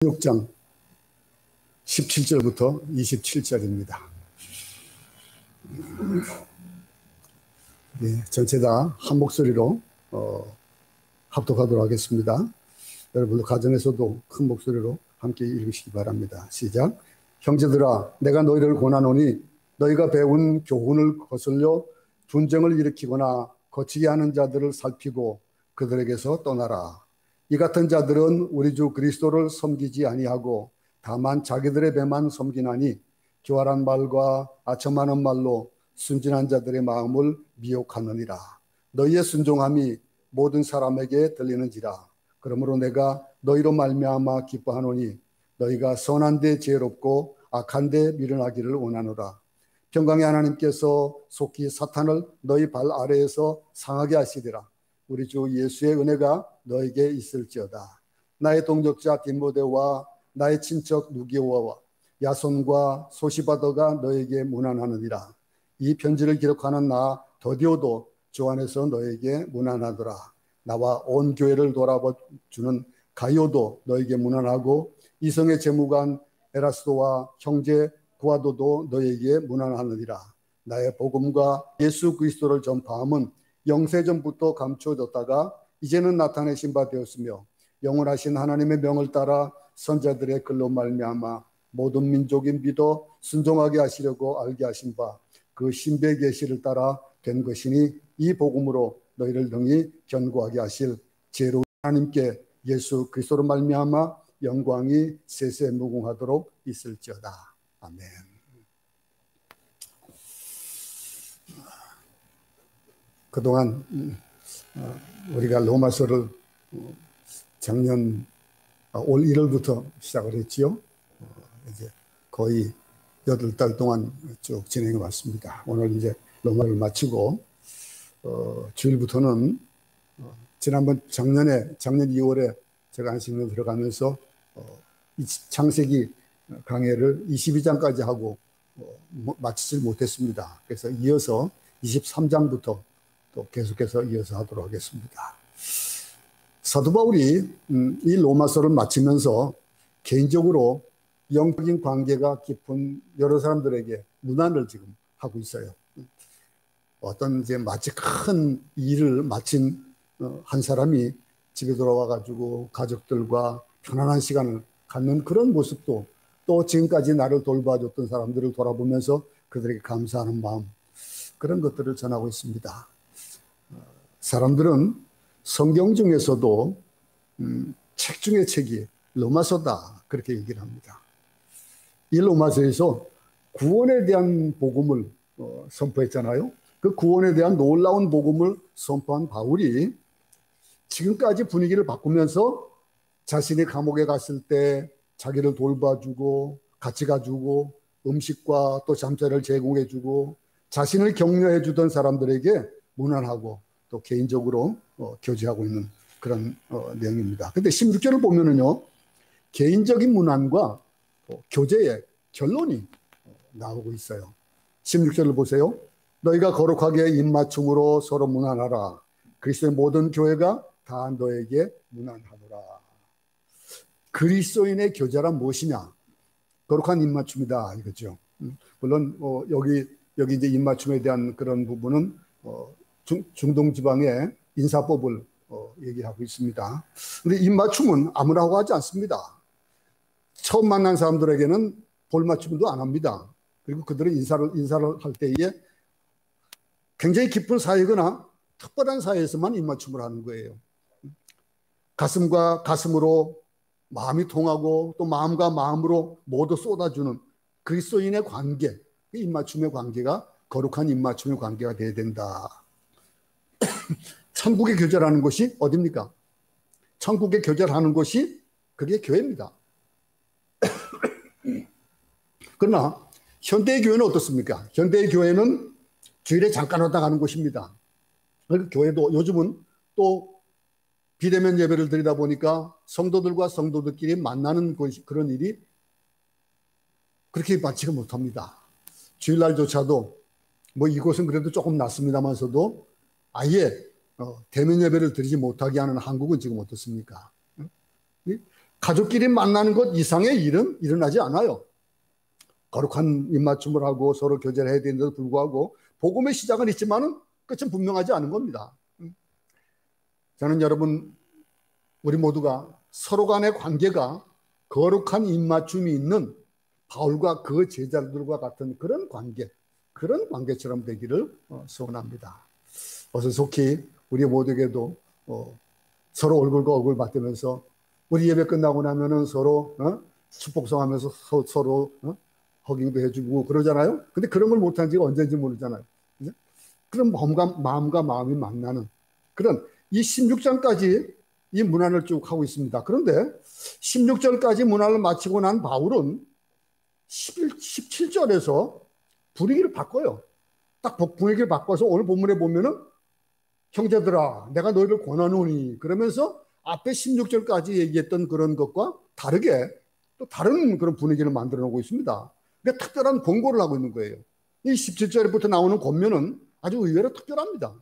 16장 17절부터 27절입니다. 네, 전체 다 한 목소리로 합독하도록 하겠습니다. 여러분들 가정에서도 큰 목소리로 함께 읽으시기 바랍니다. 시작. 형제들아, 내가 너희를 권하노니 너희가 배운 교훈을 거슬려 분쟁을 일으키거나 거치게 하는 자들을 살피고 그들에게서 떠나라. 이 같은 자들은 우리 주 그리스도를 섬기지 아니하고 다만 자기들의 배만 섬기나니 교활한 말과 아첨하는 말로 순진한 자들의 마음을 미혹하느니라. 너희의 순종함이 모든 사람에게 들리는지라. 그러므로 내가 너희로 말미암아 기뻐하노니 너희가 선한 데 지혜롭고 악한 데 미련하기를 원하노라. 평강의 하나님께서 속히 사탄을 너희 발 아래에서 상하게 하시리라. 우리 주 예수의 은혜가 너에게 있을지어다. 나의 동역자 디모데와 나의 친척 누기오와 야손과 소시바더가 너에게 문안하느니라. 이 편지를 기록하는 나 더디오도 주 안에서 너에게 문안하더라. 나와 온 교회를 돌아주는 가이오도 너에게 문안하고 이성의 재무관 에라스도와 형제 구아도도 너에게 문안하느니라. 나의 복음과 예수 그리스도를 전파함은 영세전부터 감추어졌다가 이제는 나타내신 바 되었으며 영원하신 하나님의 명을 따라 선자들의 글로 말미암아 모든 민족이 믿어 순종하게 하시려고 알게 하신 바 그 신비의 계시를 따라 된 것이니 이 복음으로 너희를 능히 견고하게 하실 지혜로운 하나님께 예수 그리스도로 말미암아 영광이 세세 무궁하도록 있을지어다. 아멘. 그동안 우리가 로마서를 작년 올 1월부터 시작을 했지요. 이제 거의 8달 동안 쭉 진행해 왔습니다. 오늘 이제 로마를 마치고 주일부터는 지난번 작년 2월에 제가 안식년 들어가면서 창세기 강해를 22장까지 하고 마치질 못했습니다. 그래서 이어서 23장부터 또 계속해서 이어서 하도록 하겠습니다. 사도 바울이 이 로마서를 마치면서 개인적으로 영적인 관계가 깊은 여러 사람들에게 문안을 지금 하고 있어요. 어떤 이제 마치 큰 일을 마친 한 사람이 집에 돌아와 가지고 가족들과 편안한 시간을 갖는 그런 모습도, 또 지금까지 나를 돌봐줬던 사람들을 돌아보면서 그들에게 감사하는 마음, 그런 것들을 전하고 있습니다. 사람들은 성경 중에서도 책 중의 책이 로마서다 그렇게 얘기를 합니다. 이 로마서에서 구원에 대한 복음을 선포했잖아요. 그 구원에 대한 놀라운 복음을 선포한 바울이 지금까지 분위기를 바꾸면서 자신이 감옥에 갔을 때 자기를 돌봐주고 같이 가주고 음식과 또 잠자리를 제공해주고 자신을 격려해주던 사람들에게 문안하고 또 개인적으로 교제하고 있는 그런 내용입니다. 근데 16절을 보면은요, 개인적인 문안과 교제의 결론이 나오고 있어요. 16절을 보세요. 너희가 거룩하게 입맞춤으로 서로 문안하라. 그리스도의 모든 교회가 다 너에게 문안하노라. 그리스도인의 교제란 무엇이냐? 거룩한 입맞춤이다 이거죠. 물론 여기 이제 입맞춤에 대한 그런 부분은 중동 지방의 인사법을 얘기하고 있습니다. 그런데 입맞춤은 아무나 하고 하지 않습니다. 처음 만난 사람들에게는 볼맞춤도 안 합니다. 그리고 그들은 인사를 할 때에 굉장히 깊은 사이거나 특별한 사이에서만 입맞춤을 하는 거예요. 가슴과 가슴으로 마음이 통하고 또 마음과 마음으로 모두 쏟아주는 그리스도인의 관계, 입맞춤의 관계가 거룩한 입맞춤의 관계가 돼야 된다. 천국의 교제라는 것이 어디입니까? 천국의 교제라는 것이 그게 교회입니다. 그러나 현대의 교회는 어떻습니까? 현대의 교회는 주일에 잠깐 왔다 가는 곳입니다. 교회도 요즘은 또 비대면 예배를 드리다 보니까 성도들과 성도들끼리 만나는 그런 일이 그렇게 많지가 못합니다. 주일날조차도 뭐 이곳은 그래도 조금 낫습니다만서도 아예 대면 예배를 드리지 못하게 하는 한국은 지금 어떻습니까? 가족끼리 만나는 것 이상의 일은 일어나지 않아요. 거룩한 입맞춤을 하고 서로 교제를 해야 되는데도 불구하고 복음의 시작은 있지만은 끝은 분명하지 않은 겁니다. 저는 여러분, 우리 모두가 서로 간의 관계가 거룩한 입맞춤이 있는 바울과 그 제자들과 같은 그런 관계처럼 되기를 소원합니다. 어서 속히 우리 모두에게도 서로 얼굴과 얼굴 맞대면서 우리 예배 끝나고 나면은 서로 축복성하면서 서로 허깅도 해주고 그러잖아요. 근데 그런 걸 못한 지가 언제인지 모르잖아요. 그죠? 그런 마음과 마음이 만나는 그런 이 16장까지 이 문안을 쭉 하고 있습니다. 그런데 16절까지 문안을 마치고 난 바울은 17절에서 분위기를 바꿔요. 딱 분위기를 바꿔서 오늘 본문에 보면은 형제들아 내가 너희를 권하노니 그러면서 앞에 16절까지 얘기했던 그런 것과 다르게 또 다른 그런 분위기를 만들어 놓고 있습니다. 그러니까 특별한 권고를 하고 있는 거예요. 이 17절부터 나오는 권면은 아주 의외로 특별합니다.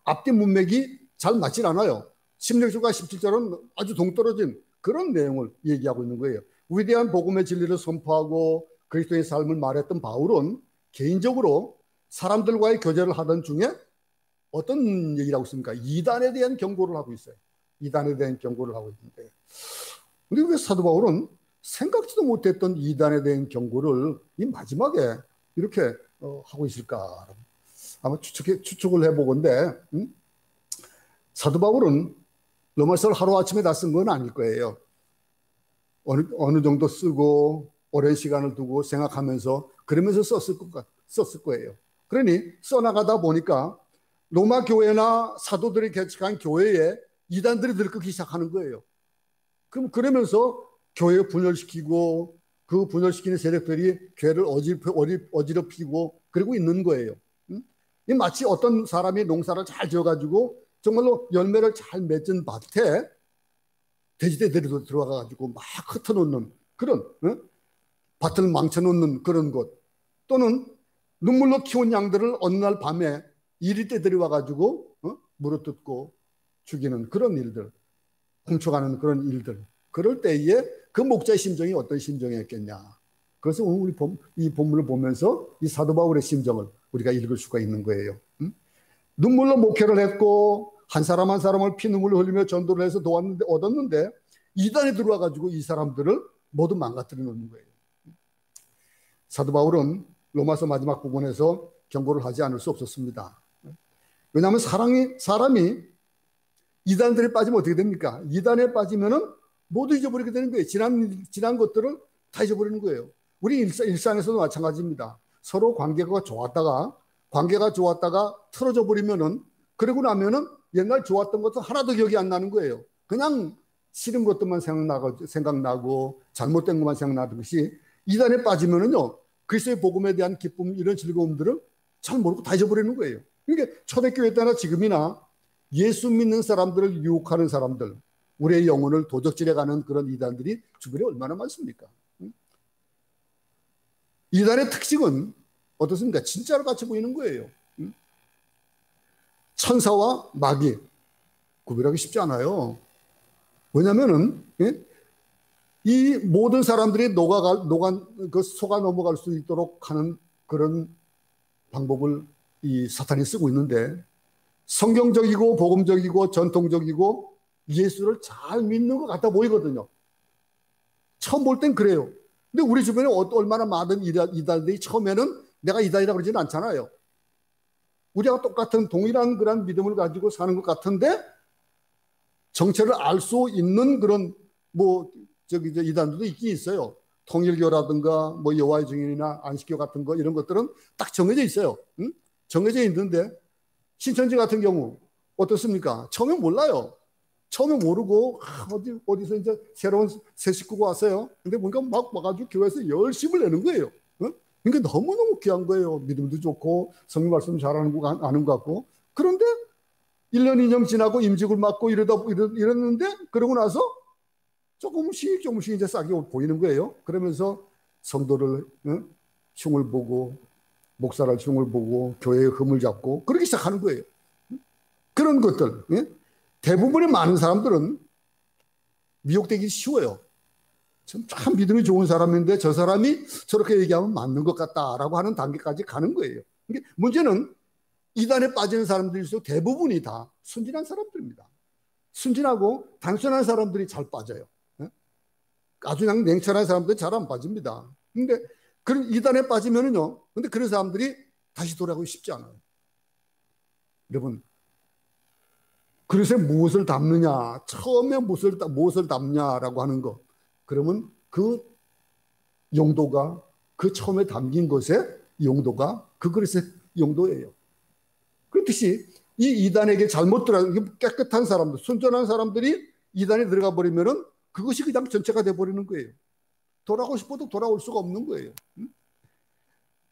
앞뒤 문맥이 잘 맞질 않아요. 16절과 17절은 아주 동떨어진 그런 내용을 얘기하고 있는 거예요. 위대한 복음의 진리를 선포하고 그리스도의 삶을 말했던 바울은 개인적으로 사람들과의 교제를 하던 중에 어떤 얘기를 하고 있습니까? 이단에 대한 경고를 하고 있어요. 이단에 대한 경고를 하고 있는데 근데 왜 사도 바울은 생각지도 못했던 이단에 대한 경고를 이 마지막에 이렇게 하고 있을까? 아마 추측을 해보건데 사도 바울은 로마서를 하루아침에 다 쓴 건 아닐 거예요. 어느 정도 쓰고 오랜 시간을 두고 생각하면서 그러면서 썼을 거예요. 그러니 써나가다 보니까 로마 교회나 사도들이 개척한 교회에 이단들이 들끓기 시작하는 거예요. 그러면서 교회 분열시키고 그 분열시키는 세력들이 교회를 어지럽히고 그러고 있는 거예요. 이 마치 어떤 사람이 농사를 잘 지어가지고 정말로 열매를 잘 맺은 밭에 돼지떼들이 들어가가지고 막 흩어놓는 그런 밭을 망쳐놓는 그런 곳 또는 눈물로 키운 양들을 어느 날 밤에 이리떼들이 와가지고 물어뜯고 죽이는 그런 일들, 훔쳐가는 그런 일들. 그럴 때에 그 목자의 심정이 어떤 심정이었겠냐. 그래서 오늘 이 본문을 보면서 이 사도 바울의 심정을 우리가 읽을 수가 있는 거예요. 눈물로 목회를 했고 한 사람 한 사람을 피눈물을 흘리며 전도를 해서 얻었는데 이단에 들어와가지고 이 사람들을 모두 망가뜨려 놓는 거예요. 사도 바울은 로마서 마지막 부분에서 경고를 하지 않을 수 없었습니다. 왜냐하면 사람이 이단들에 빠지면 어떻게 됩니까? 이단에 빠지면은 모두 잊어버리게 되는 거예요. 지난 것들을 다 잊어버리는 거예요. 우리 일상에서도 마찬가지입니다. 서로 관계가 좋았다가 틀어져 버리면은 그러고 나면은 옛날 좋았던 것도 하나도 기억이 안 나는 거예요. 그냥 싫은 것들만 생각나고 잘못된 것만 생각나듯이 이단에 빠지면은요 그리스도의 복음에 대한 기쁨 이런 즐거움들을 잘 모르고 다 잊어버리는 거예요. 그러니까 초대교회 때나 지금이나 예수 믿는 사람들을 유혹하는 사람들, 우리의 영혼을 도적질해가는 그런 이단들이 주변에 얼마나 많습니까? 이단의 특징은 어떻습니까? 진짜로 같이 보이는 거예요. 천사와 마귀 구별하기 쉽지 않아요. 왜냐하면은 이 모든 사람들이 속아 넘어갈 수 있도록 하는 그런 방법을 이 사탄이 쓰고 있는데 성경적이고 복음적이고 전통적이고 예수를 잘 믿는 것 같아 보이거든요. 처음 볼 땐 그래요. 근데 우리 주변에 얼마나 많은 이단들이 처음에는 내가 이단이라고 그러지는 않잖아요. 우리가 똑같은 동일한 그런 믿음을 가지고 사는 것 같은데 정체를 알 수 있는 그런 이단들도 있긴 있어요. 통일교라든가 여호와의 증인이나 안식교 같은 거 이런 것들은 딱 정해져 있어요. 정해져 있는데 신천지 같은 경우 어떻습니까? 처음에 몰라요. 처음에 모르고 어디서 이제 새로운 새 식구가 왔어요. 근데 뭔가 막 와가지고 교회에서 열심을 내는 거예요. 그러니까 너무너무 귀한 거예요. 믿음도 좋고 성경 말씀 잘하는 거 아는 것 같고. 그런데 1년 2년 지나고 임직을 맡고 이랬는데 그러고 나서 조금씩 이제 싹이 보이는 거예요. 그러면서 성도를 흉을 보고 목사를 흉을 보고 교회의 흠을 잡고 그러기 시작하는 거예요. 그런 것들 대부분의 많은 사람들은 미혹되기 쉬워요. 참 믿음이 좋은 사람인데 저 사람이 저렇게 얘기하면 맞는 것 같다라고 하는 단계까지 가는 거예요. 문제는 이단에 빠지는 사람들일수록 대부분이 다 순진한 사람들입니다. 순진하고 단순한 사람들이 잘 빠져요. 아주 그냥 냉철한 사람들은 잘 안 빠집니다. 근데 그런 이단에 빠지면은요, 근데 그런 사람들이 다시 돌아가기 쉽지 않아요. 여러분, 그릇에 무엇을 담느냐, 처음에 무엇을 담냐라고 하는 거, 그러면 그 용도가, 그 처음에 담긴 것의 용도가 그 그릇의 용도예요. 그렇듯이 이 이단에게 잘못 들어가, 깨끗한 사람들, 순전한 사람들이 이단에 들어가 버리면은 그것이 그냥 전체가 돼버리는 거예요. 돌아오고 싶어도 돌아올 수가 없는 거예요.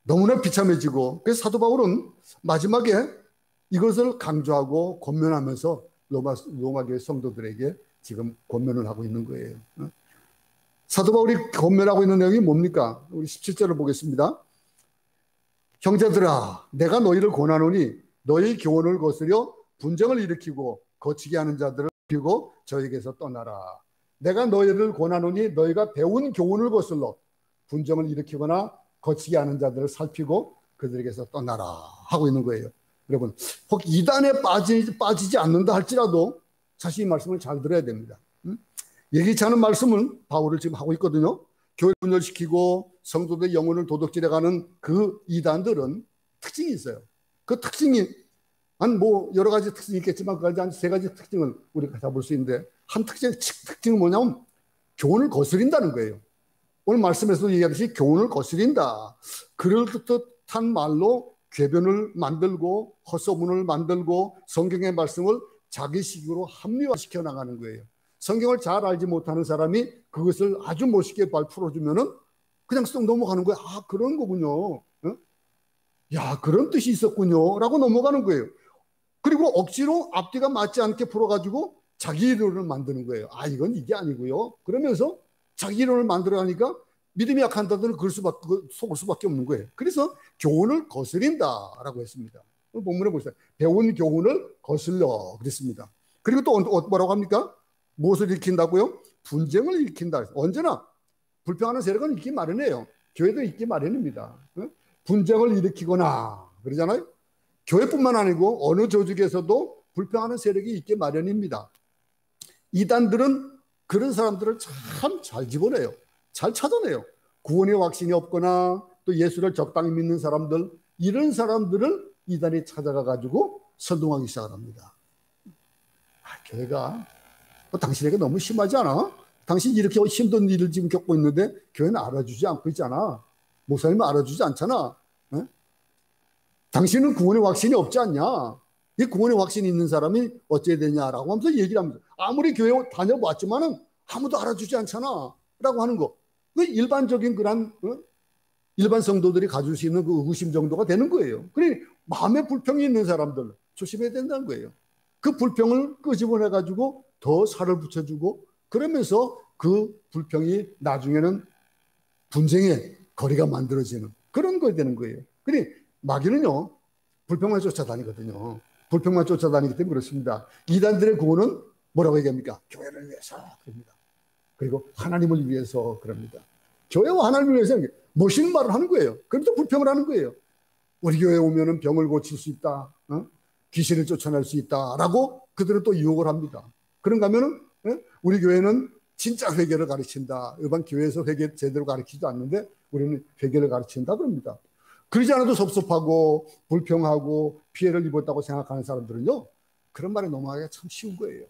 너무나 비참해지고, 그래서 사도 바울은 마지막에 이것을 강조하고 권면하면서 로마 교회 성도들에게 지금 권면을 하고 있는 거예요. 사도 바울이 권면하고 있는 내용이 뭡니까? 우리 17절을 보겠습니다. 형제들아, 내가 너희를 권하노니 너희 교훈을 거스려 분쟁을 일으키고 거치게 하는 자들을 피고 저에게서 떠나라. 내가 너희를 권하노니 너희가 배운 교훈을 거슬러 분쟁을 일으키거나 거치게 하는 자들을 살피고 그들에게서 떠나라 하고 있는 거예요. 여러분, 혹 이단에 빠지지 않는다 할지라도 사실 이 말씀을 잘 들어야 됩니다. 예기치 않은 말씀을 바울을 지금 하고 있거든요. 교회 분열시키고 성도들의 영혼을 도둑질해가는 그 이단들은 특징이 있어요. 그 특징이 한 뭐 여러 가지 특징이 있겠지만 그 한 세 가지 특징을 우리가 잡을 수 있는데, 한 특징은 뭐냐면 교훈을 거스린다는 거예요. 오늘 말씀에서도 얘기하듯이 교훈을 거스린다. 그럴듯한 말로 궤변을 만들고 헛소문을 만들고 성경의 말씀을 자기식으로 합리화시켜 나가는 거예요. 성경을 잘 알지 못하는 사람이 그것을 아주 멋있게 풀어주면은 그냥 쏙 넘어가는 거예요. 아, 그런 거군요. 야, 그런 뜻이 있었군요. 라고 넘어가는 거예요. 그리고 억지로 앞뒤가 맞지 않게 풀어가지고 자기 이론을 만드는 거예요. 아, 이건 이게 아니고요. 그러면서 자기 이론을 만들어가니까 믿음이 약한 자들은 속을 수밖에 없는 거예요. 그래서 교훈을 거스린다라고 했습니다. 오늘 본문에 보세요. 배운 교훈을 거슬려 그랬습니다. 그리고 또 뭐라고 합니까? 무엇을 일으킨다고요? 분쟁을 일으킨다. 언제나 불평하는 세력은 있기 마련이에요. 교회도 있기 마련입니다. 분쟁을 일으키거나 그러잖아요. 교회뿐만 아니고 어느 조직에서도 불평하는 세력이 있기 마련입니다. 이단들은 그런 사람들을 참 잘 집어내요. 잘 찾아내요. 구원의 확신이 없거나 또 예수를 적당히 믿는 사람들, 이런 사람들을 이단이 찾아가 가지고 선동하기 시작합니다. 교회가 당신에게 너무 심하지 않아? 당신 이렇게 힘든 일을 지금 겪고 있는데 교회는 알아주지 않고 있잖아. 목사님은 알아주지 않잖아. 에? 당신은 구원의 확신이 없지 않냐? 이 구원의 확신이 있는 사람이 어찌해야 되냐라고 하면서 얘기를 합니다. 아무리 교회 다녀봤지만은 아무도 알아주지 않잖아. 라고 하는 거. 그 일반적인 그런 일반 성도들이 가질 수 있는 그 의구심 정도가 되는 거예요. 그러니 마음에 불평이 있는 사람들 조심해야 된다는 거예요. 그 불평을 끄집어내가지고 더 살을 붙여주고 그러면서 그 불평이 나중에는 분쟁의 거리가 만들어지는 그런 거야 되는 거예요. 그러니 마귀는요, 불평만 쫓아다니거든요. 불평만 쫓아다니기 때문에 그렇습니다. 이단들의 구원은 뭐라고 얘기합니까? 교회를 위해서 그럽니다. 그리고 하나님을 위해서 그럽니다. 교회와 하나님을 위해서 멋있는 말을 하는 거예요. 그런데 불평을 하는 거예요. 우리 교회에 오면은 병을 고칠 수 있다. 귀신을 쫓아낼 수 있다라고 그들은 또 유혹을 합니다. 그런가 하면은 우리 교회는 진짜 회개를 가르친다. 일반 교회에서 회개 제대로 가르치지도 않는데 우리는 회개를 가르친다 그럽니다. 그러지 않아도 섭섭하고 불평하고 피해를 입었다고 생각하는 사람들은요, 그런 말에 넘어가기가 참 쉬운 거예요.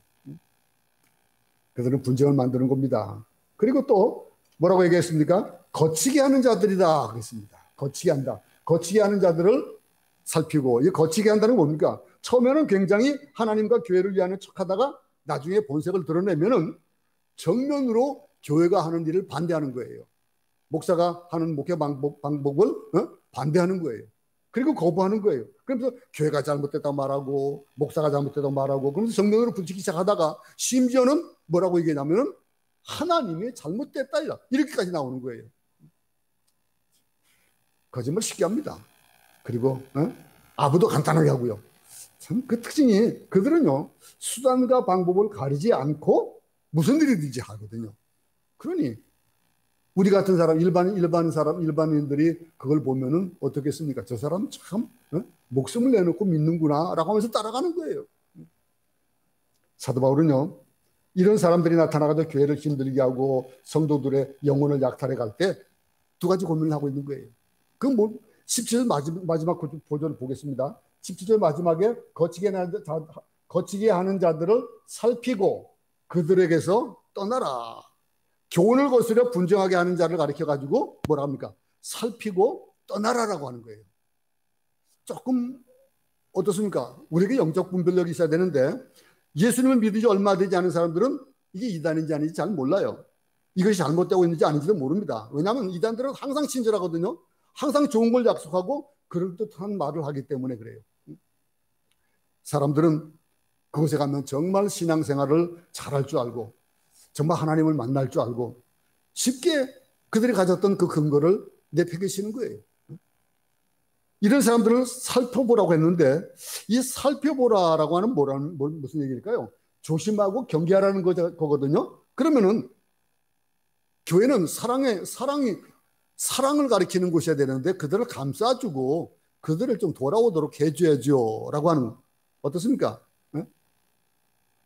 그들은 분쟁을 만드는 겁니다. 그리고 또 뭐라고 얘기했습니까? 거치게 하는 자들이다 그랬습니다. 거치게 한다. 거치게 하는 자들을 살피고, 이 거치게 한다는 건 뭡니까? 처음에는 굉장히 하나님과 교회를 위하는 척하다가 나중에 본색을 드러내면은 정면으로 교회가 하는 일을 반대하는 거예요. 목사가 하는 목회 방법을 반대하는 거예요. 그리고 거부하는 거예요. 그러면서 교회가 잘못됐다고 말하고 목사가 잘못됐다고 말하고 그러면서 정면으로 붙이기 시작하다가 심지어는 뭐라고 얘기하냐면은 하나님이 잘못됐다 이렇게까지 나오는 거예요. 거짓말 쉽게 합니다. 그리고 아부도 간단하게 하고요. 참 그 특징이 그들은요, 수단과 방법을 가리지 않고 무슨 일이든지 하거든요. 그러니 우리 같은 사람, 일반인들이 그걸 보면은 어떻겠습니까? 저 사람 참 목숨을 내놓고 믿는구나라고 하면서 따라가는 거예요. 사도 바울은요, 이런 사람들이 나타나가지고 교회를 힘들게 하고 성도들의 영혼을 약탈해 갈 때 두 가지 고민을 하고 있는 거예요. 그 뭐 17절 마지막 보절을 보겠습니다. 17절 마지막에 거치게 하는 자들을 살피고 그들에게서 떠나라. 교훈을 거스려 분정하게 하는 자를 가리켜가지고 뭐라 합니까? 살피고 떠나라라고 하는 거예요. 조금 어떻습니까? 우리에게 영적 분별력이 있어야 되는데 예수님을 믿은 지 얼마 되지 않은 사람들은 이게 이단인지 아닌지 잘 몰라요. 이것이 잘못되고 있는지 아닌지도 모릅니다. 왜냐하면 이단들은 항상 친절하거든요. 항상 좋은 걸 약속하고 그럴듯한 말을 하기 때문에 그래요. 사람들은 그곳에 가면 정말 신앙생활을 잘할 줄 알고 정말 하나님을 만날 줄 알고 쉽게 그들이 가졌던 그 근거를 내팽개치는 거예요. 이런 사람들을 살펴보라고 했는데 이 살펴보라라고 하는 무슨 얘기일까요? 조심하고 경계하라는 거거든요. 그러면은 교회는 사랑을 가리키는 곳이어야 되는데 그들을 감싸주고 그들을 좀 돌아오도록 해줘야죠 라고 하는 어떻습니까? 네?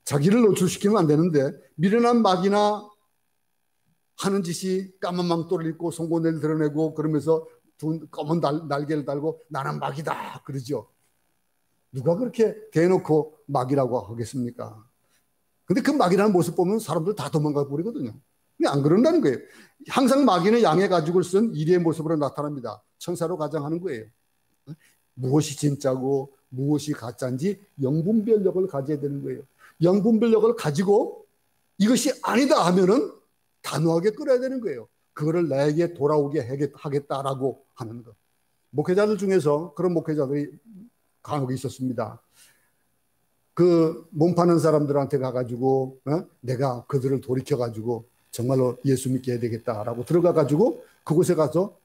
자기를 노출시키면 안 되는데 미련한 마귀나 하는 짓이 까만 망토를 입고 송곳니를 드러내고 그러면서 검은 날개를 달고 나는 마귀다 그러죠. 누가 그렇게 대놓고 마귀라고 하겠습니까? 근데 그 마귀라는 모습 보면 사람들 다 도망가 버리거든요. 근데 안 그런다는 거예요. 항상 마귀는 양의 가죽을 쓴 이리의 모습으로 나타납니다. 천사로 가장하는 거예요. 무엇이 진짜고 무엇이 가짜인지 영분별력을 가져야 되는 거예요. 영분별력을 가지고 이것이 아니다 하면은 단호하게 끌어야 되는 거예요. 그거를 나에게 돌아오게 하겠다라고 하는 것. 목회자들 중에서 그런 목회자들이 간혹 있었습니다. 그 몸 파는 사람들한테 가가지고 내가 그들을 돌이켜가지고 정말로 예수 믿게 해야 되겠다라고 들어가가지고 그곳에 가서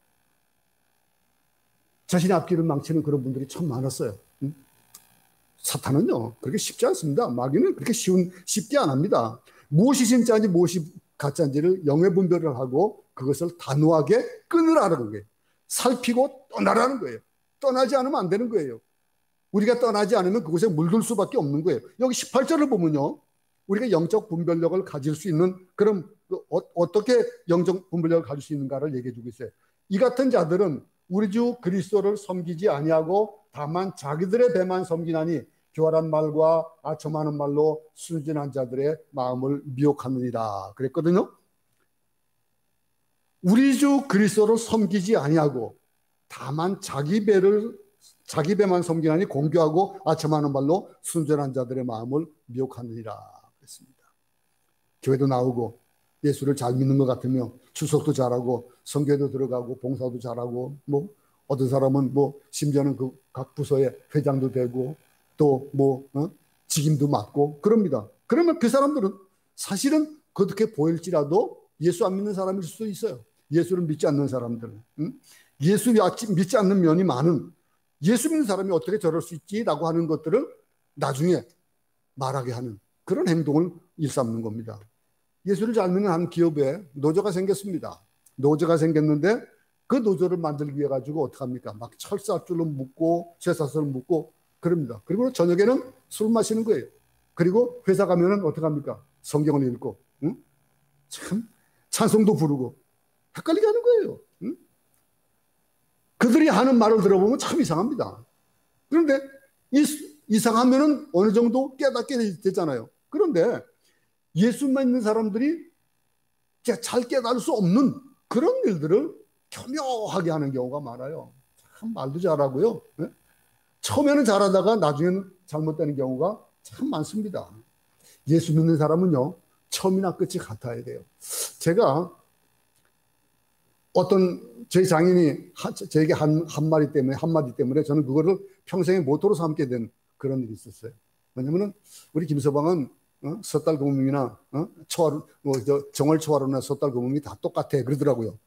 자신의 앞길을 망치는 그런 분들이 참 많았어요. 사탄은요 그렇게 쉽지 않습니다. 마귀는 그렇게 쉽게 안 합니다. 무엇이 진짜인지 무엇이 가짜인지를 영의 분별을 하고 그것을 단호하게 끊으라는 거예요. 살피고 떠나라는 거예요. 떠나지 않으면 안 되는 거예요. 우리가 떠나지 않으면 그곳에 물들 수밖에 없는 거예요. 여기 18절을 보면요. 우리가 영적 분별력을 가질 수 있는 그런 어떻게 영적 분별력을 가질 수 있는가를 얘기해 주고 있어요. 이 같은 자들은 우리 주 그리스도를 섬기지 아니하고 다만 자기들의 배만 섬기나니 교활한 말과 아첨하는 말로 순진한 자들의 마음을 미혹하느니라 그랬거든요. 우리 주 그리스도를 섬기지 아니하고 다만 자기 배만 섬기나니 공교하고 아첨하는 말로 순전한 자들의 마음을 미혹하느니라 그랬습니다. 교회도 나오고 예수를 잘 믿는 것 같으며 추석도 잘하고 성교도 들어가고 봉사도 잘하고 뭐 어떤 사람은 뭐 심지어는 그 각 부서의 회장도 되고 또 뭐 직임도 맡고 그럽니다. 그러면 그 사람들은 사실은 그렇게 보일지라도 예수 안 믿는 사람일 수도 있어요. 예수를 믿지 않는 사람들, 예수 믿지 않는 면이 많은 예수 믿는 사람이 어떻게 저럴 수 있지라고 하는 것들을 나중에 말하게 하는 그런 행동을 일삼는 겁니다. 예수를 잘 믿는 한 기업에 노조가 생겼습니다. 노조가 생겼는데 그 노조를 만들기 위해 가지고 어떻게 합니까? 막 철사줄로 묶고 쇠사슬을 묶고 그럽니다. 그리고 저녁에는 술 마시는 거예요. 그리고 회사 가면은 어떻게 합니까? 성경을 읽고 참 찬송도 부르고 헷갈리게 하는 거예요. 그들이 하는 말을 들어보면 참 이상합니다. 그런데 이상하면은 어느 정도 깨닫게 되잖아요. 그런데 예수 믿는 사람들이 잘 깨달을 수 없는 그런 일들을 교묘하게 하는 경우가 많아요. 참 말도 잘하고요. 처음에는 잘하다가 나중에는 잘못되는 경우가 참 많습니다. 예수 믿는 사람은요, 처음이나 끝이 같아야 돼요. 제가 어떤 저희 장인이 저에게 한마디 때문에 저는 그거를 평생의 모토로 삼게 된 그런 일이 있었어요. 왜냐면은 우리 김서방은 섣달 금음이나 정월 초하루나 섣달 금음이 다 똑같아 그러더라고요.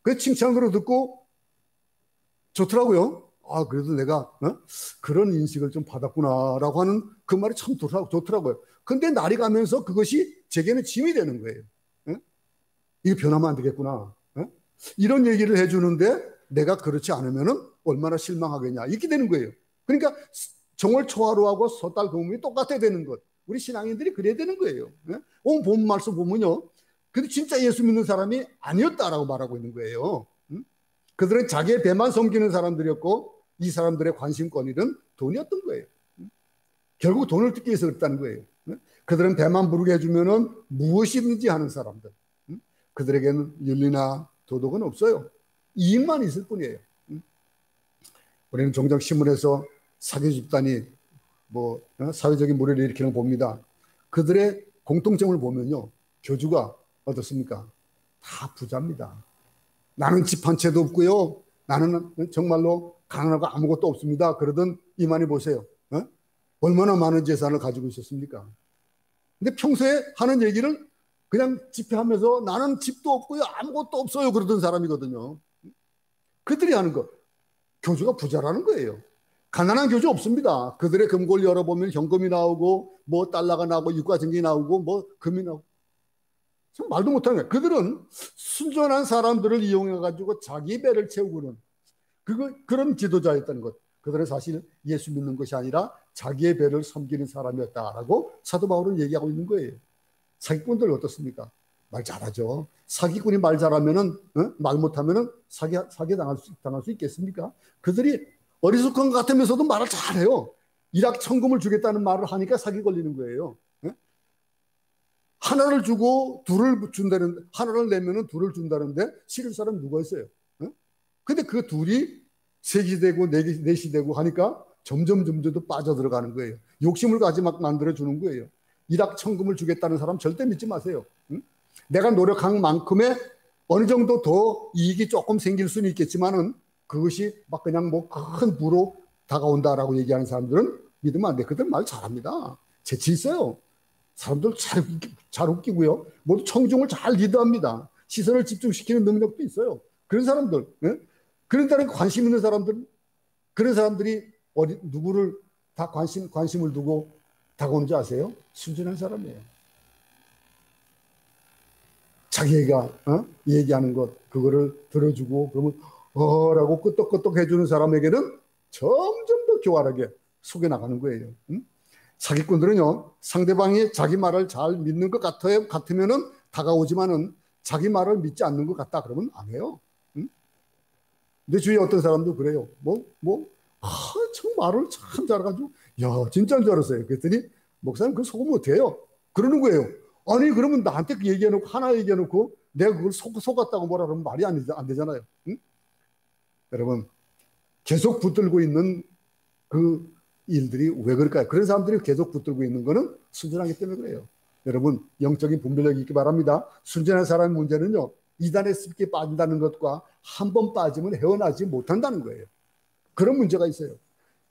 그 칭찬으로 듣고 좋더라고요. 아 그래도 내가 그런 인식을 좀 받았구나라고 하는 그 말이 참 좋더라고요. 근데 날이 가면서 그것이 제게는 짐이 되는 거예요. 이게 변하면 안 되겠구나. 이런 얘기를 해주는데 내가 그렇지 않으면은 얼마나 실망하겠냐. 이렇게 되는 거예요. 그러니까 정월 초하루하고 섣달 금음이 똑같아야 되는 것. 우리 신앙인들이 그래야 되는 거예요. 오늘 본 말씀 보면요. 근데 진짜 예수 믿는 사람이 아니었다라고 말하고 있는 거예요. 그들은 자기의 배만 섬기는 사람들이었고 이 사람들의 관심거리는 돈이었던 거예요. 결국 돈을 뜯기 위해서 그랬다는 거예요. 그들은 배만 부르게 해주면은 무엇이든지 하는 사람들. 그들에게는 윤리나 도덕은 없어요. 이익만 있을 뿐이에요. 우리는 종종 신문에서 사기 집단이 사회적인 물의를 일으키는 거 봅니다. 그들의 공통점을 보면요. 교주가 어떻습니까? 다 부자입니다. 나는 집 한 채도 없고요. 나는 정말로 가난하고 아무것도 없습니다. 그러던 이만희 보세요. 얼마나 많은 재산을 가지고 있었습니까? 근데 평소에 하는 얘기를 그냥 집회하면서 나는 집도 없고요. 아무것도 없어요. 그러던 사람이거든요. 그들이 하는 거. 교주가 부자라는 거예요. 가난한 교주 없습니다. 그들의 금고를 열어보면 현금이 나오고 뭐 달러가 나오고 유가증기 나오고 뭐 금이 나오고 참 말도 못하는 거예요. 그들은 순전한 사람들을 이용해가지고 자기 배를 채우고는 그런 지도자였다는 것. 그들은 사실 예수 믿는 것이 아니라 자기의 배를 섬기는 사람이었다라고 사도 바울은 얘기하고 있는 거예요. 사기꾼들 어떻습니까? 말 잘하죠. 사기꾼이 말 잘하면은 말 못하면은 사기 당할 수 있겠습니까? 그들이 어리숙한 것 같으면서도 말을 잘해요. 일확천금을 주겠다는 말을 하니까 사기 걸리는 거예요. 하나를 주고 둘을 준다는데 하나를 내면은 둘을 준다는데 싫을 사람 누가 있어요? 근데 그 둘이 셋이 되고 넷이 되고 하니까 점점 더 빠져들어가는 거예요. 욕심을 가지 막 만들어주는 거예요. 일확천금을 주겠다는 사람 절대 믿지 마세요. 내가 노력한 만큼의 어느 정도 더 이익이 조금 생길 수는 있겠지만은 그것이 막 그냥 뭐 큰 부로 다가온다라고 얘기하는 사람들은 믿으면 안 돼. 그들 말 잘합니다. 재치 있어요. 사람들 잘 웃기고요. 모두 청중을 잘 리드합니다. 시선을 집중시키는 능력도 있어요. 그런 사람들, 그런 데는 관심 있는 사람들, 그런 사람들이 누구를 다 관심을 두고 다가오는지 아세요? 순진한 사람이에요. 자기가 얘기하는 것 그거를 들어주고 그러면 라고 끄떡끄떡 해주는 사람에게는 점점 더 교활하게 속여나가는 거예요. 사기꾼들은요, 상대방이 자기 말을 잘 믿는 것 같으면은 다가오지만은 자기 말을 믿지 않는 것 같다 그러면 안 해요. 내 주위에 어떤 사람도 그래요. 참 말을 참 잘해가지고, 야, 진짜인 줄 알았어요. 그랬더니, 목사님, 그거 속으면 어때요? 그러는 거예요. 아니, 그러면 나한테 하나 얘기해놓고, 내가 그걸 속았다고 뭐라 그러면 말이 안 되잖아요. 여러분, 계속 붙들고 있는 그 일들이 왜 그럴까요? 그런 사람들이 계속 붙들고 있는 거는 순전하기 때문에 그래요. 여러분, 영적인 분별력이 있기 바랍니다. 순전한 사람의 문제는요, 이단에 쉽게 빠진다는 것과 한 번 빠지면 헤어나지 못한다는 거예요. 그런 문제가 있어요.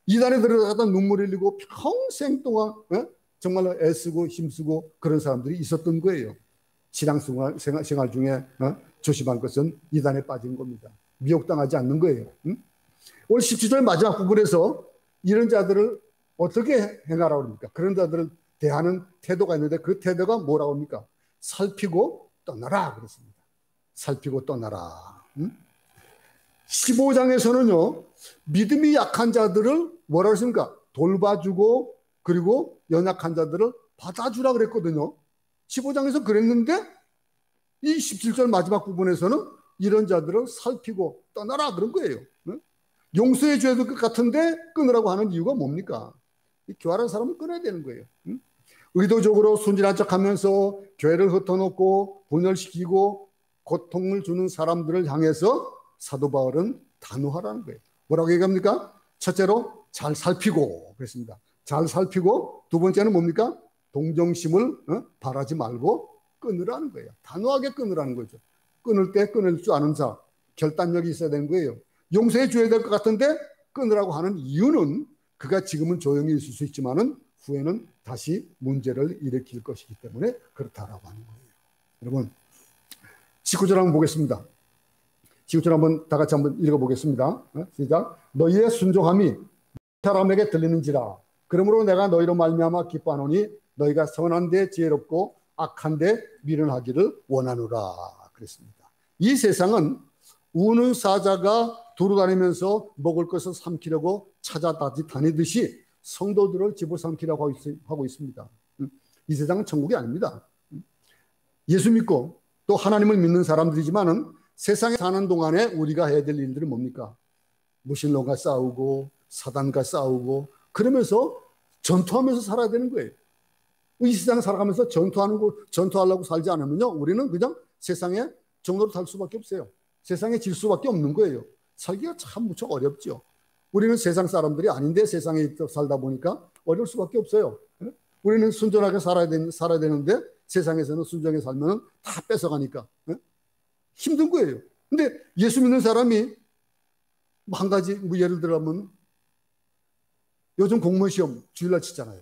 이단에 들어가다 눈물 흘리고 평생 동안 정말로 애쓰고 힘쓰고 그런 사람들이 있었던 거예요. 신앙생활 중에 조심한 것은 이단에 빠진 겁니다. 미혹당하지 않는 거예요. 오늘 17절 마지막 부분에서 이런 자들을 어떻게 행하라고 합니까? 그런 자들을 대하는 태도가 있는데 그 태도가 뭐라고 합니까? 살피고 떠나라 그랬습니다. 살피고 떠나라. 15장에서는요, 믿음이 약한 자들을 뭐라고 했습니까? 돌봐주고, 그리고 연약한 자들을 받아주라 그랬거든요. 15장에서 그랬는데, 이 17절 마지막 부분에서는 이런 자들을 살피고 떠나라 그런 거예요. 용서해 줘야 될 것 같은데 끊으라고 하는 이유가 뭡니까? 이 교활한 사람은 끊어야 되는 거예요. 의도적으로 순진한 척 하면서 교회를 흩어놓고 분열시키고 고통을 주는 사람들을 향해서 사도 바울은 단호하라는 거예요. 뭐라고 얘기합니까? 첫째로 잘 살피고 그랬습니다. 잘 살피고 두 번째는 뭡니까? 동정심을 바라지 말고 끊으라는 거예요. 단호하게 끊으라는 거죠. 끊을 때 끊을 줄 아는 자, 결단력이 있어야 되는 거예요. 용서해 줘야 될 것 같은데 끊으라고 하는 이유는 그가 지금은 조용히 있을 수 있지만은 후에는 다시 문제를 일으킬 것이기 때문에 그렇다라고 하는 거예요. 여러분, 19절 한번 보겠습니다. 19절 한번 다 같이 한번 읽어보겠습니다. 시작. 너희의 순종함이 사람에게 들리는지라. 그러므로 내가 너희로 말미암아 기뻐하노니 너희가 선한데 지혜롭고 악한데 미련하기를 원하노라 그랬습니다. 이 세상은 우는 사자가 돌아다니면서 먹을 것을 삼키려고 찾아다니듯이 성도들을 집어삼키려고 하고 있습니다. 이 세상은 천국이 아닙니다. 예수 믿고 또 하나님을 믿는 사람들이지만은 세상에 사는 동안에 우리가 해야 될 일들은 뭡니까? 무신론과 싸우고 사단과 싸우고 그러면서 전투하면서 살아야 되는 거예요. 이 세상 살아가면서 전투하려고 살지 않으면요, 우리는 그냥 세상의 종로로 살 수밖에 없어요. 세상에 질 수밖에 없는 거예요. 살기가 참 무척 어렵죠. 우리는 세상 사람들이 아닌데 세상에 살다 보니까 어려울 수밖에 없어요. 우리는 순전하게 살아야 되는데 세상에서는 순전하게 살면 다 뺏어가니까 힘든 거예요. 근데 예수 믿는 사람이 한 가지 예를 들면 요즘 공무원 시험 주일날 치잖아요.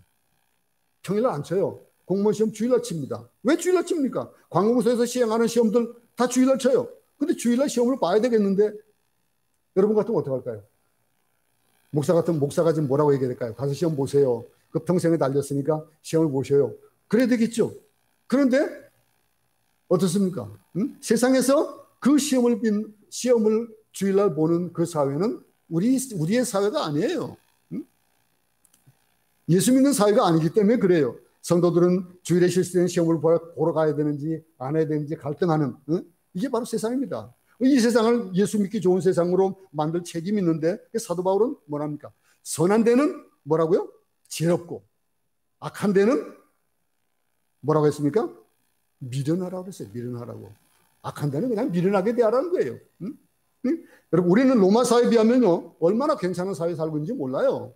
평일날 안 쳐요. 공무원 시험 주일날 칩니다. 왜 주일날 칩니까? 관공서에서 시행하는 시험들 다 주일날 쳐요. 근데 주일날 시험을 봐야 되겠는데 여러분 같으면 어떻게 할까요? 목사 같으면 목사가 지금 뭐라고 얘기해야 될까요? 가서 시험 보세요. 그 평생에 달렸으니까 시험을 보셔요. 그래야 되겠죠. 그런데 어떻습니까? 세상에서 그 시험을 주일날 보는 그 사회는 우리의 사회가 아니에요. 예수 믿는 사회가 아니기 때문에 그래요. 성도들은 주일에 실시되는 시험을 보러 가야 되는지 안 해야 되는지 갈등하는 이게 바로 세상입니다. 이 세상을 예수 믿기 좋은 세상으로 만들 책임이 있는데 사도 바울은 뭐랍니까? 선한 데는 뭐라고요? 지혜롭고 악한 데는 뭐라고 했습니까? 미련하라고 그랬어요. 미련하라고. 악한 데는 그냥 미련하게 대하라는 거예요. 여러분 우리는 로마 사회에 비하면요 얼마나 괜찮은 사회에 살고 있는지 몰라요.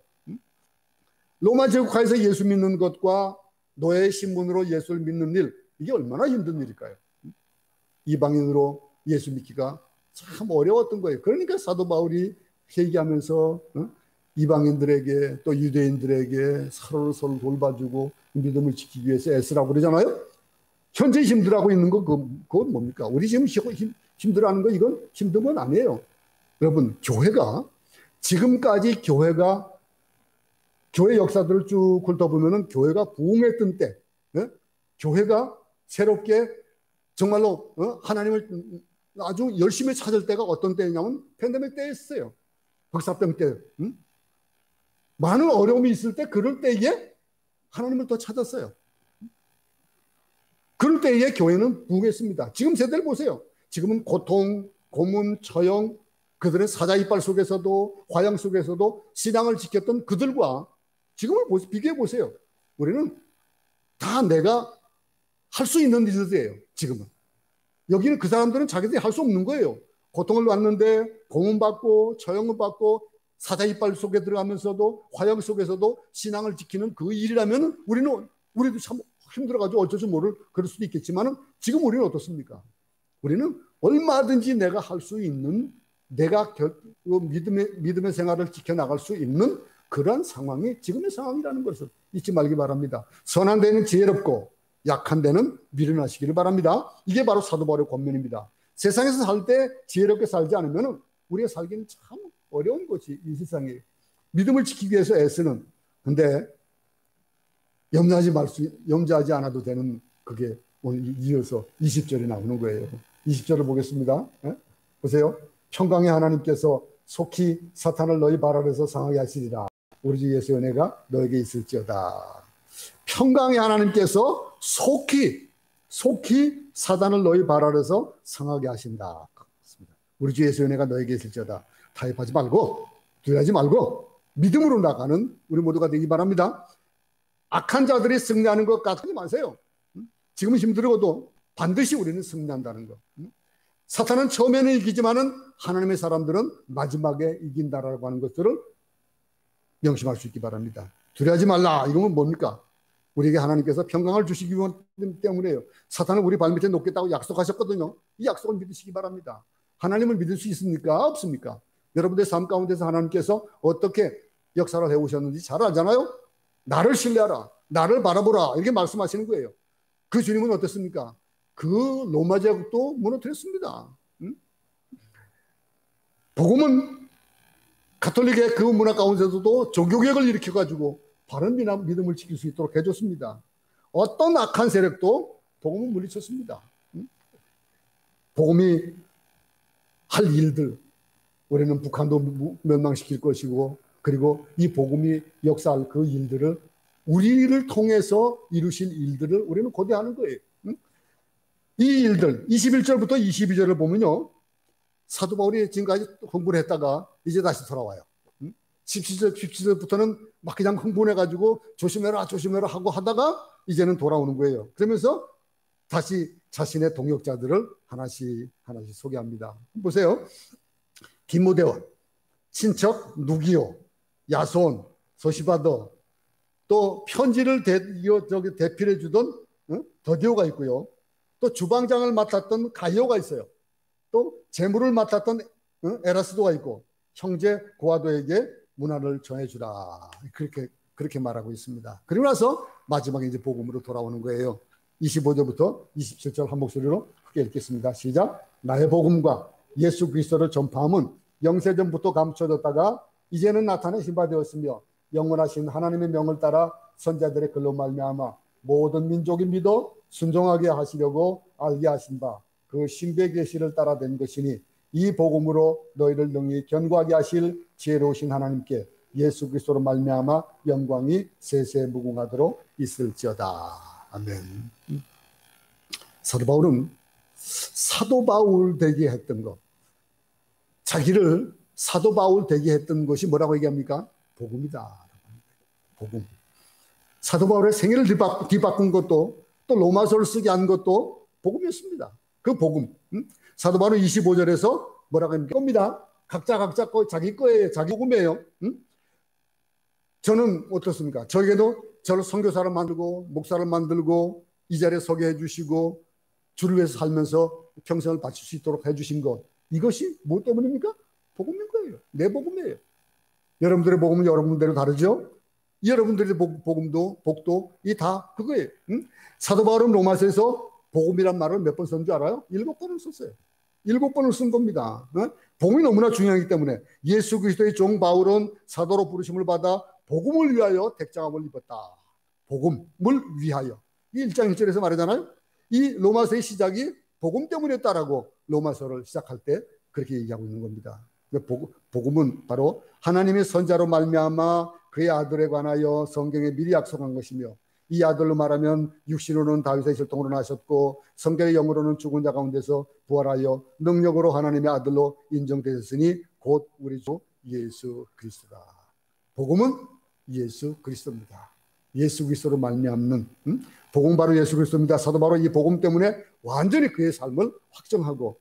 로마 제국하에서 예수 믿는 것과 노예 신분으로 예수를 믿는 일 이게 얼마나 힘든 일일까요? 이방인으로 예수 믿기가 참 어려웠던 거예요. 그러니까 사도 바울이 회개하면서 이방인들에게 또 유대인들에게 서로 돌봐주고 믿음을 지키기 위해서 애쓰라고 그러잖아요. 현재 힘들어하고 있는 거 그건 뭡니까? 우리 지금 힘들어하는 거 이건 힘든 건 아니에요. 여러분 교회가 지금까지 교회 역사들을 쭉 훑어보면은 교회가 부흥했던 때, 교회가 새롭게 정말로 하나님을 아주 열심히 찾을 때가 어떤 때냐면 팬데믹 때였어요. 흑사병 때. 많은 어려움이 있을 때 그럴 때에 하나님을 더 찾았어요. 그럴 때에 교회는 부흥했습니다. 지금 세대를 보세요. 지금은 고통, 고문, 처형, 그들의 사자 이빨 속에서도 화양 속에서도 신앙을 지켰던 그들과 지금을 비교해 보세요. 우리는 다 내가 할 수 있는 일들이에요. 지금은. 여기는 그 사람들은 자기들이 할 수 없는 거예요. 고통을 받는데 고문받고 처형을 받고 사자 이빨 속에 들어가면서도 화양 속에서도 신앙을 지키는 그 일이라면 우리도 참 힘들어가지고 어쩔 줄 모를 그럴 수도 있겠지만 지금 우리는 어떻습니까? 우리는 얼마든지 내가 할 수 있는 내가 믿음의 생활을 지켜나갈 수 있는 그런 상황이 지금의 상황이라는 것을 잊지 말기 바랍니다. 선한 데는 지혜롭고 약한 데는 미련하시기를 바랍니다. 이게 바로 사도 바울의 권면입니다. 세상에서 살 때 지혜롭게 살지 않으면 우리가 살기는 참 어려운 것이 이 세상에 믿음을 지키기 위해서 애쓰는 근데 염려하지 않아도 되는 그게 오늘 이어서 20절에 나오는 거예요. 20절을 보겠습니다. 보세요. 평강의 하나님께서 속히 사탄을 너희 발 아래서 상하게 하시리라. 우리 주 예수의 은혜가 너에게 있을지어다. 평강의 하나님께서 속히 사단을 너희 발 아래서 상하게 하신다. 우리 주 예수의 은혜가 너에게 있을지어다. 타협하지 말고 두려워하지 말고 믿음으로 나가는 우리 모두가 되기 바랍니다. 악한 자들이 승리하는 것 같지 마세요. 지금은 힘들어도 반드시 우리는 승리한다는 것. 사탄은 처음에는 이기지만은 하나님의 사람들은 마지막에 이긴다라고 하는 것들을 명심할 수 있기 바랍니다. 두려워하지 말라. 이건 뭡니까? 우리에게 하나님께서 평강을 주시기 때문에요. 사탄을 우리 발밑에 놓겠다고 약속하셨거든요. 이 약속을 믿으시기 바랍니다. 하나님을 믿을 수 있습니까? 없습니까? 여러분들의 삶 가운데서 하나님께서 어떻게 역사를 해오셨는지 잘 알잖아요. 나를 신뢰하라. 나를 바라보라. 이렇게 말씀하시는 거예요. 그 주님은 어떻습니까? 그 로마 제국도 무너뜨렸습니다. 복음은 가톨릭의 그 문화 가운데서도 종교개혁을 일으켜가지고 바른 믿음을 지킬 수 있도록 해줬습니다. 어떤 악한 세력도 복음은 물리쳤습니다. 복음이 할 일들, 우리는 북한도 멸망시킬 것이고, 그리고 이 복음이 역사할 그 일들을 우리를 통해서 이루실 일들을 우리는 고대하는 거예요. 이 일들 21절부터 22절을 보면요, 사도 바울이 지금까지 흥분을 했다가 이제 다시 돌아와요. 17절부터는 막 그냥 흥분해가지고 조심해라 조심해라 하고 하다가 이제는 돌아오는 거예요. 그러면서 다시 자신의 동역자들을 하나씩 소개합니다. 보세요. 디모데와 친척 누기오, 야손, 소시바더, 또 편지를 대필해 주던 더디오가 있고요. 또 주방장을 맡았던 가이오가 있어요. 또 재물을 맡았던 에라스도가 있고, 형제 고아도에게 문화를 전해주라, 그렇게 말하고 있습니다. 그리고 나서 마지막에 이제 복음으로 돌아오는 거예요. 25절부터 27절 한 목소리로 크게 읽겠습니다. 시작. 나의 복음과 예수 그리스도를 전파함은 영세전부터 감춰졌다가 이제는 나타내신 바 되었으며, 영원하신 하나님의 명을 따라 선자들의 글로 말미암아 모든 민족이 믿어 순종하게 하시려고 알게 하신 바 그 신비의 계시를 따라 된 것이니, 이 복음으로 너희를 능히 견고하게 하실 지혜로우신 하나님께 예수 그리스도로 말미암아 영광이 세세 무궁하도록 있을지어다. 아멘. 사도 바울은 사도 바울 되게 했던 것, 자기를 사도 바울 되게 했던 것이 뭐라고 얘기합니까? 복음이다. 복음. 사도 바울의 생애를 뒤바꾼 것도, 또 로마서를 쓰게 한 것도 복음이었습니다. 그 복음. 사도 바울은 25절에서 뭐라고 합니까? 각자 자기 거예요. 자기 복음이에요. 저는 어떻습니까? 저에게도 저를 선교사를 만들고 목사를 만들고 이 자리에 서게 해주시고 주를 위해서 살면서 평생을 바칠 수 있도록 해주신 것, 이것이 뭐 때문입니까? 복음인 거예요. 내 복음이에요. 여러분들의 복음은 여러분들대로 다르죠? 여러분들의 복도 이 다 그거예요. 사도 바울은 로마서에서 복음이란 말을 몇 번 쓴 줄 알아요? 7번을 썼어요. 7번을 쓴 겁니다. 복음이 너무나 중요하기 때문에 예수 그리스도의 종 바울은 사도로 부르심을 받아 복음을 위하여 택장함을 입었다. 복음을 위하여. 이 1장 1절에서 말하잖아요. 이 로마서의 시작이 복음 때문이었다라고 로마서를 시작할 때 그렇게 얘기하고 있는 겁니다. 복음은 바로 하나님의 선자로 말미암아 그의 아들에 관하여 성경에 미리 약속한 것이며, 이 아들로 말하면 육신으로는 다윗의 혈통으로 나셨고 성경의 영으로는 죽은 자 가운데서 부활하여 능력으로 하나님의 아들로 인정되셨으니 곧 우리 주 예수 그리스도다. 복음은 예수 그리스도입니다. 예수 그리스도로 말미암는 복음 바로 예수 그리스도입니다. 사도 바로 이 복음 때문에 완전히 그의 삶을 확정하고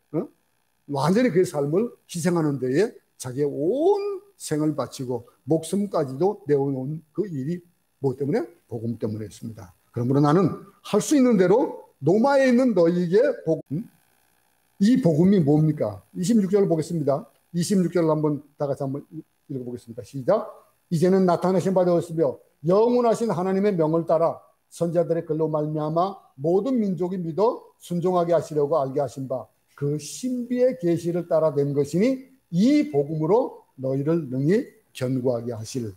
완전히 그의 삶을 희생하는 데에 자기의 온 생을 바치고 목숨까지도 내어놓은 그 일이 뭐 때문에? 복음 때문에 했습니다. 그러므로 나는 할 수 있는 대로 로마에 있는 너희에게 복음, 이 복음이 뭡니까? 26절을 보겠습니다. 26절을 한번 다 같이 한번 읽어보겠습니다. 시작. 이제는 나타나신 바 되었으며 영원하신 하나님의 명을 따라 선자들의 글로 말미암아 모든 민족이 믿어 순종하게 하시려고 알게 하신 바 그 신비의 계시를 따라 된 것이니, 이 복음으로 너희를 능히 견고하게 하실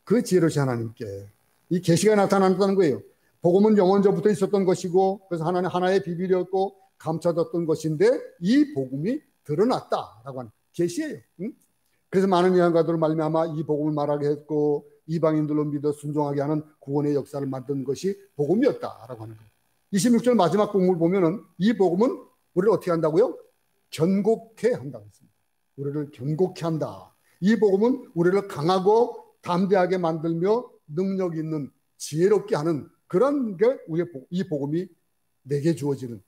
그 지혜로우신 하나님께 이 계시가 나타난다는 거예요. 복음은 영원전부터 있었던 것이고, 그래서 하나의 비밀이었고 감춰졌던 것인데 이 복음이 드러났다라고 하는 계시예요. 그래서 많은 예언가들을 말미암아 이 복음을 말하게 했고 이방인들로 믿어 순종하게 하는 구원의 역사를 만든 것이 복음이었다라고 하는 거예요. 26절 마지막 부분을 보면은 이 복음은 우리를 어떻게 한다고요? 견고케 한다고 했습니다. 우리를 견고케 한다. 이 복음은 우리를 강하고 담대하게 만들며 능력 있는 지혜롭게 하는 그런 게 우리의 이 복음이 내게 주어지는,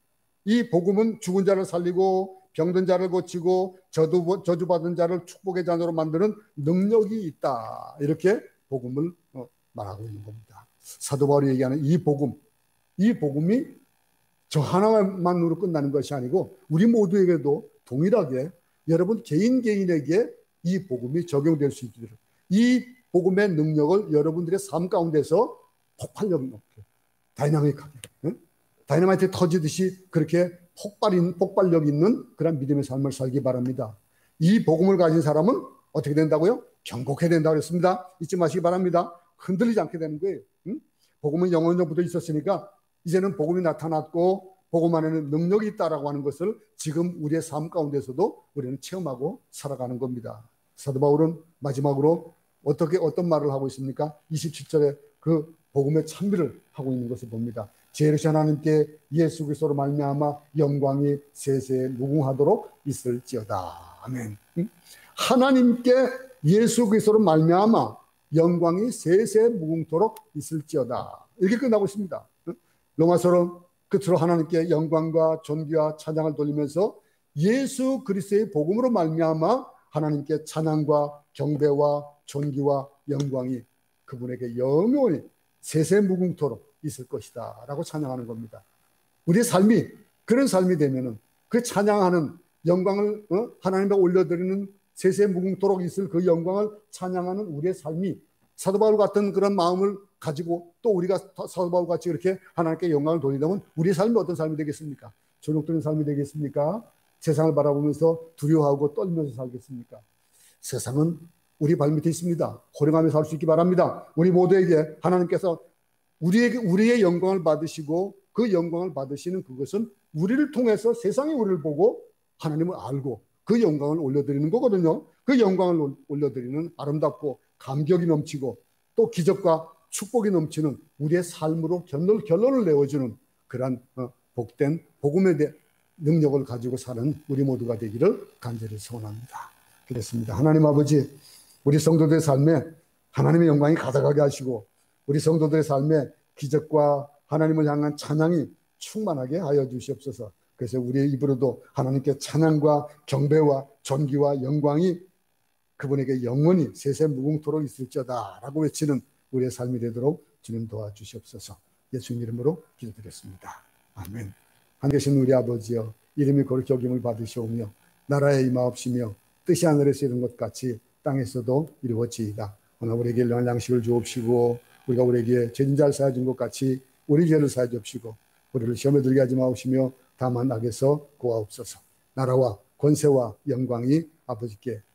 이 복음은 죽은 자를 살리고 병든 자를 고치고 저주받은 자를 축복의 자녀로 만드는 능력이 있다. 이렇게 복음을 말하고 있는 겁니다. 사도 바울이 얘기하는 이 복음이 저 하나만으로 끝나는 것이 아니고 우리 모두에게도 동일하게 여러분 개인에게 이 복음이 적용될 수 있도록 이 복음의 능력을 여러분들의 삶 가운데서 폭발력 있게 다이나믹하게 다이너마이트 터지듯이 그렇게 폭발력 있는 그런 믿음의 삶을 살기 바랍니다. 이 복음을 가진 사람은 어떻게 된다고요? 견고해야 된다고 했습니다. 잊지 마시기 바랍니다. 흔들리지 않게 되는 거예요. 복음은 영원전부터 있었으니까 이제는 복음이 나타났고 복음 안에는 능력이 있다라고 하는 것을 지금 우리의 삶 가운데서도 우리는 체험하고 살아가는 겁니다. 사도 바울은 마지막으로 어떤 말을 하고 있습니까? 27절에 그 복음의 찬미를 하고 있는 것을 봅니다. 지혜로우신 하나님께 예수 그리스도로 말미암아 영광이 세세에 무궁하도록 있을지어다. 아멘. 하나님께 예수 그리스도로 말미암아 영광이 세세에 무궁토록 있을지어다. 이렇게 끝나고 있습니다. 로마서는 끝으로 하나님께 영광과 존귀와 찬양을 돌리면서 예수 그리스도의 복음으로 말미암아 하나님께 찬양과 경배와 존귀와 영광이 그분에게 영원히 세세 무궁토록 있을 것이다 라고 찬양하는 겁니다. 우리의 삶이 그런 삶이 되면은 그 찬양하는 영광을 하나님께 올려드리는 세세 무궁토록 있을 그 영광을 찬양하는 우리의 삶이 사도 바울 같은 그런 마음을 가지고 또 우리가 사도 바울 같이 이렇게 하나님께 영광을 돌리려면 우리의 삶이 어떤 삶이 되겠습니까? 조력되는 삶이 되겠습니까? 세상을 바라보면서 두려워하고 떨면서 살겠습니까? 세상은 우리 발밑에 있습니다. 호령하며 살 수 있기 바랍니다. 우리 모두에게 하나님께서 우리의 영광을 받으시고 그 영광을 받으시는 그것은 우리를 통해서 세상이 우리를 보고 하나님을 알고 그 영광을 올려드리는 거거든요. 그 영광을 올려드리는 아름답고 감격이 넘치고 또 기적과 축복이 넘치는 우리의 삶으로 결론을 내어주는 그러한 복된 복음에 대한 능력을 가지고 사는 우리 모두가 되기를 간절히 소원합니다. 그렇습니다. 하나님 아버지, 우리 성도들의 삶에 하나님의 영광이 가득하게 하시고 우리 성도들의 삶에 기적과 하나님을 향한 찬양이 충만하게 하여 주시옵소서. 그래서 우리의 입으로도 하나님께 찬양과 경배와 존귀와 영광이 그분에게 영원히 세세 무궁토록 있을지어다 라고 외치는 우리의 삶이 되도록 주님 도와주시옵소서. 예수님 이름으로 기도드렸습니다. 아멘. 한 계신 우리 아버지여, 이름이 거룩히 여김을 받으시오며 나라에 임하옵시며 뜻이 하늘에서 이룬 것 같이 땅에서도 이루어지이다. 오늘 우리에게 일용할 양식을 주옵시고 우리가 우리에게 죄인자를 사하여 준 것 같이 우리 죄를 사하여 주옵시고 우리를 시험에 들게 하지 마옵시며 다만 악에서 구하옵소서. 나라와 권세와 영광이 아버지께